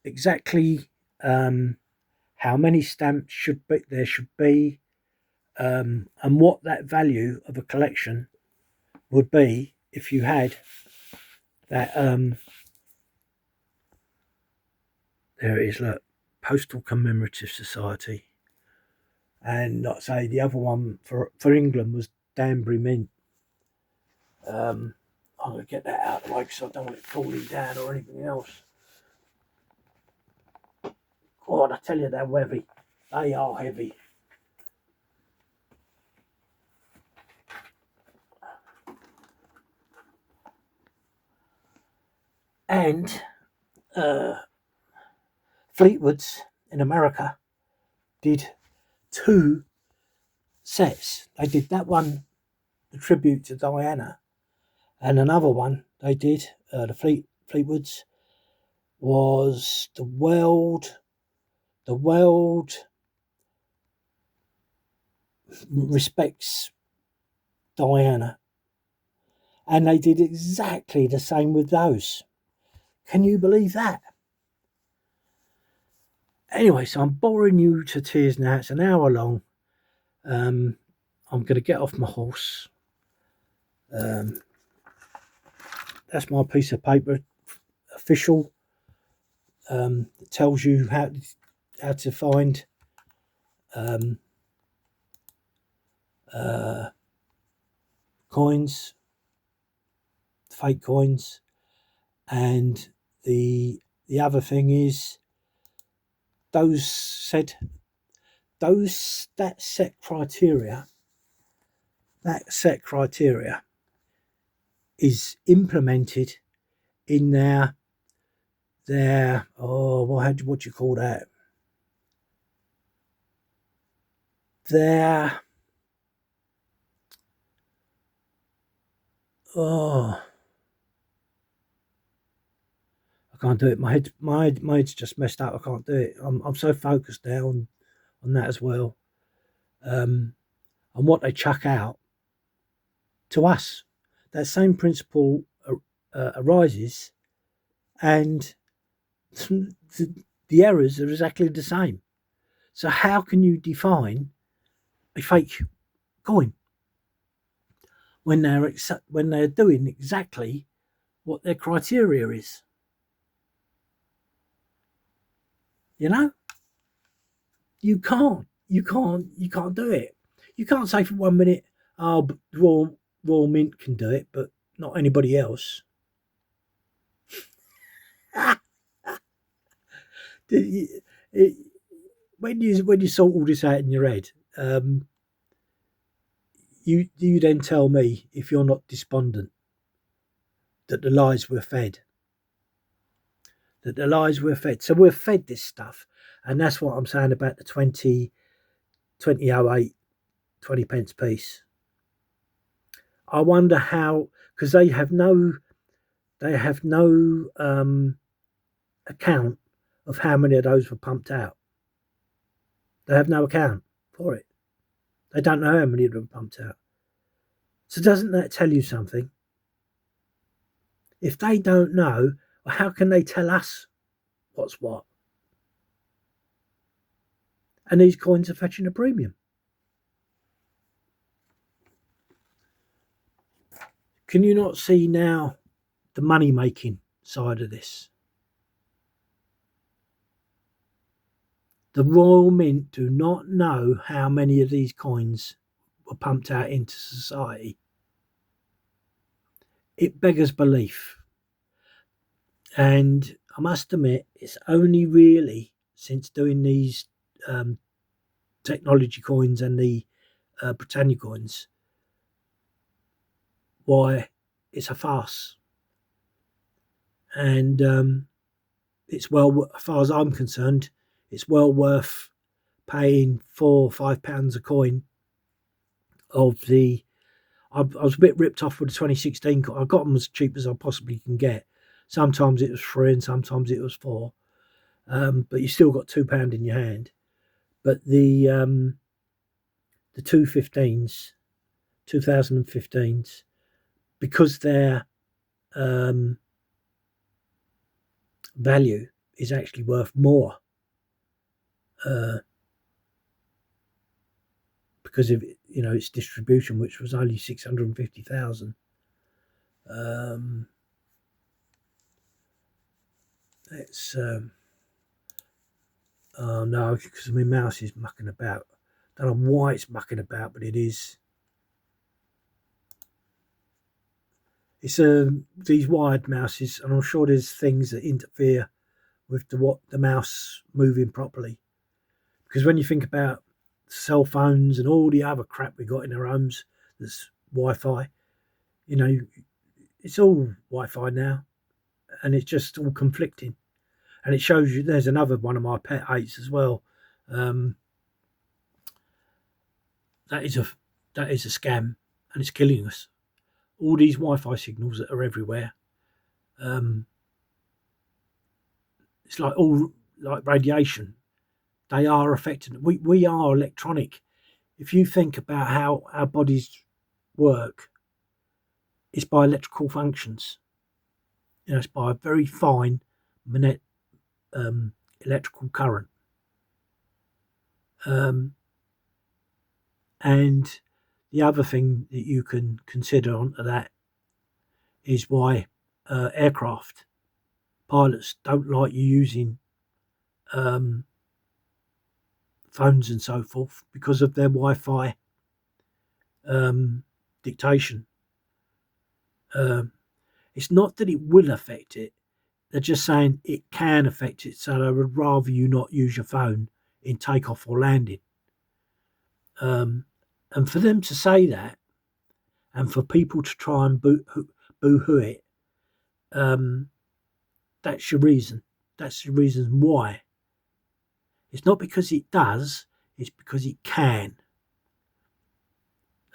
exactly how many stamps there should be, and what that value of a collection would be if you had that. There it is. Look, Postal Commemorative Society, and like I say, the other one for England was Danbury Mint. I'm going to get that out of the way because I don't want it falling down or anything else. God, I tell you, they're heavy. They are heavy. And Fleetwood's in America did 2 sets. They did that one, the tribute to Diana, and another one they did, the Fleetwood's, was the world respects Diana, and they did exactly the same with those. Can you believe that? Anyway, so I'm boring you to tears now. It's an hour long. I'm going to get off my horse. That's my piece of paper, official. It tells you how to find coins, fake coins, and the other thing is that set criteria is implemented in their what do you call that? I can't do it. My head's just messed up. I can't do it. I'm so focused now on that as well. And what they chuck out to us, that same principle arises, and the errors are exactly the same. So how can you define a fake coin when they're doing exactly what their criteria is? You know, you can't do it. You can't say for 1 minute, oh, Royal Mint can do it, but not anybody else. When you sort all this out in your head, you then tell me, if you're not despondent, that the lies we're fed. That the lies we're fed. So we're fed this stuff. And that's what I'm saying about the 2008 20 pence piece. I wonder how, because they have no account of how many of those were pumped out. They have no account for it. They don't know how many of them were pumped out. So doesn't that tell you something? If they don't know, how can they tell us what's what? And these coins are fetching a premium. Can you not see now the money making side of this? The Royal Mint do not know how many of these coins were pumped out into society. It beggars belief. And I must admit, it's only really since doing these technology coins and the Britannia coins why it's a farce. And it's well, as far as I'm concerned, it's well worth paying £4 or £5 a coin of the. I was a bit ripped off with the 2016. I got them as cheap as I possibly can get. Sometimes it was free and sometimes it was £4. But you still got £2 in your hand. But the 2015s, because their value is actually worth more because of its distribution, which was only 650,000. It's oh no, because my mouse is mucking about. I don't know why it's mucking about, but it is. It's these wired mouses, and I'm sure there's things that interfere with the mouse moving properly. Because when you think about cell phones and all the other crap we got in our homes, there's Wi-Fi. It's all Wi-Fi now, and it's just all conflicting. And it shows you. There's another one of my pet hates as well. That is a scam, and it's killing us. All these Wi-Fi signals that are everywhere. It's like radiation. They are affected. We are electronic. If you think about how our bodies work, it's by electrical functions. It's by a very fine electrical current. And the other thing that you can consider onto that is why aircraft pilots don't like you using phones and so forth because of their Wi-Fi dictation. It's not that it will affect it. They're just saying it can affect it, so they would rather you not use your phone in takeoff or landing. And for them to say that, and for people to try and boo-hoo it, that's your reason. That's the reason why. It's not because it does, it's because it can.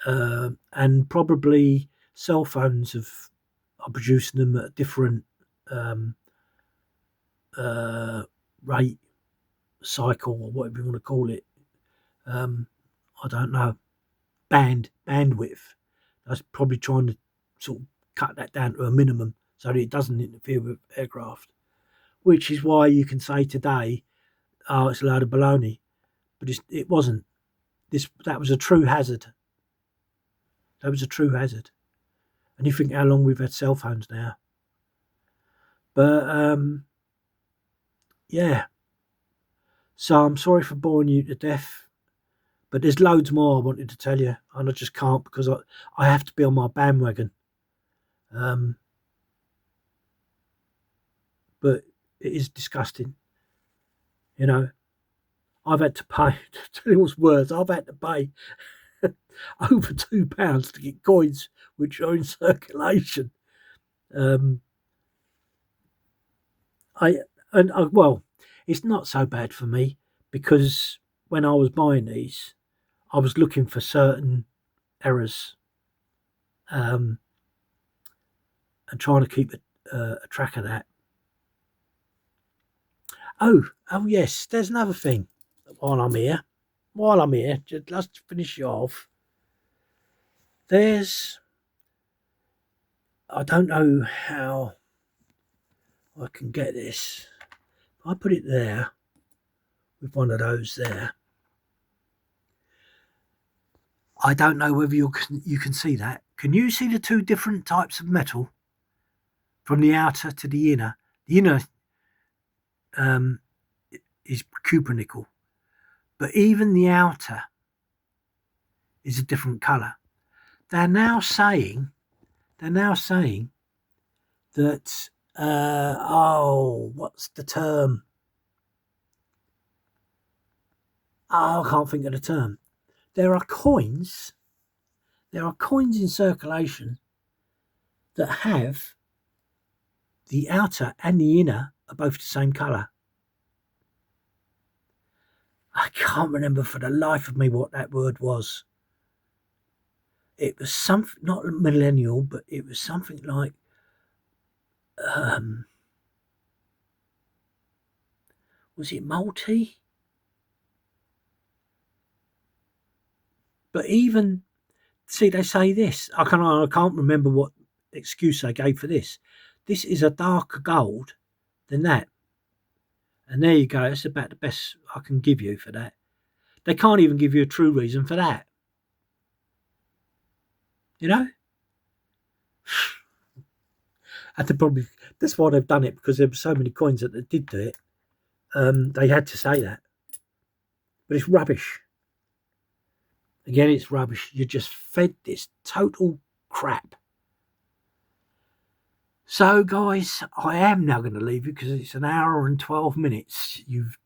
And probably cell phones are producing them at a different rate, cycle, or whatever you want to call it. I don't know. Bandwidth. That's probably trying to sort of cut that down to a minimum so that it doesn't interfere with aircraft. Which is why you can say today, oh, it's a load of baloney. But it wasn't. That was a true hazard. That was a true hazard. And you think how long we've had cell phones now. But, yeah. So I'm sorry for boring you to death. But there's loads more I wanted to tell you. And I just can't because I have to be on my bandwagon. But It is disgusting. You know, I've had to pay, to tell you what's worse, I've had to pay over £2 to get coins which are in circulation. Um, well, it's not so bad for me because when I was buying these, I was looking for certain errors and trying to keep a track of that. Oh yes, there's another thing. While I'm here, let's finish you off. I don't know how I can get this. I put it there with one of those there. I don't know whether you can see that. Can you see the two different types of metal from the outer to the inner? The inner um, is cupronickel, but even the outer is a different colour. They're now saying that what's the term? Oh, I can't think of the term. There are coins in circulation that have the outer and the inner are both the same colour. I can't remember for the life of me what that word was. It was something, not millennial, but it was something like was it multi? But even see, they say this. I can't remember what excuse they gave for this. This is a darker gold than that. And there you go. That's about the best I can give you for that. They can't even give you a true reason for that. You know? And that's why they've done it, because there were so many coins that did do it. They had to say that. But it's rubbish. Again, it's rubbish. You're just fed this total crap. So, guys, I am now going to leave you because it's an hour and 12 minutes you've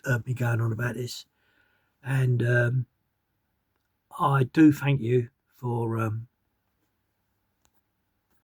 heard me going on about this. And I do thank you for